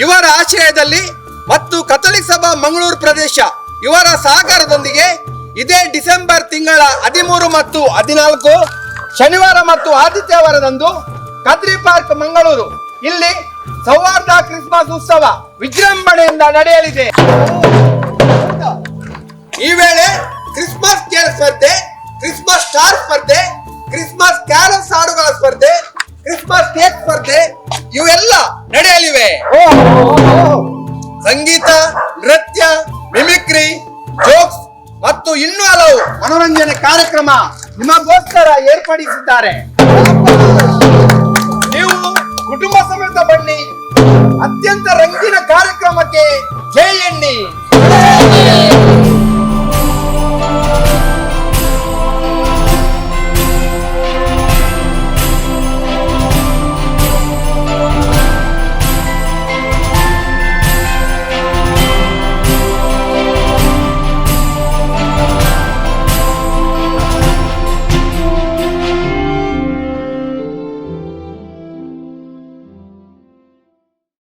ಇವರ ಆಶ್ರಯದಲ್ಲಿ ಮತ್ತು ಕಥೋಲಿಕ ಸಭಾ ಮಂಗಳೂರು ಪ್ರದೇಶ ಇವರ ಸಹಕಾರದೊಂದಿಗೆ ಇದೇ ಡಿಸೆಂಬರ್ ತಿಂಗಳ 13 ಮತ್ತು 14 ಶನಿವಾರ ಮತ್ತು ಆದಿತ್ಯವಾರದಂದು ಕದ್ರಿ ಪಾರ್ಕ್ ಮಂಗಳೂರು ಇಲ್ಲಿ ಸೌಹಾರ್ದ ಕ್ರಿಸ್ಮಸ್ ಉತ್ಸವ ವಿಜೃಂಭಣೆಯಿಂದ ನಡೆಯಲಿದೆ. ಈ ವೇಳೆ ಕ್ರಿಸ್ಮಸ್ ಕೇಕ್ ಸ್ಪರ್ಧೆ, ಕ್ರಿಸ್ಮಸ್ ಸ್ಟಾರ್ ಸ್ಪರ್ಧೆ, ಕ್ರಿಸ್ಮಸ್ ಕ್ಯಾರಲ್ಸ್ ಹಾಡುಗಳ ಸ್ಪರ್ಧೆ, ಕ್ರಿಸ್ಮಸ್ ಕೇಕ್ ಸ್ಪರ್ಧೆ ಇವೆಲ್ಲ ನಡೆಯಲಿವೆ. ಸಂಗೀತ, ನೃತ್ಯ, ಮಿಮಿಕ್ರಿ, ಜೋಕ್ಸ್ ಮತ್ತು ಇನ್ನೂ ಹಲವು ಮನೋರಂಜನೆ ಕಾರ್ಯಕ್ರಮ ನಿಮಗೋಸ್ಕರ ಏರ್ಪಡಿಸಿದ್ದಾರೆ. ನೀವು ಕುಟುಂಬ ಸಮೇತ ಬನ್ನಿ. ಅತ್ಯಂತ ರಂಗಿನ ಕಾರ್ಯಕ್ರಮಕ್ಕೆ ಜೈ ಎಣ್ಣಿ.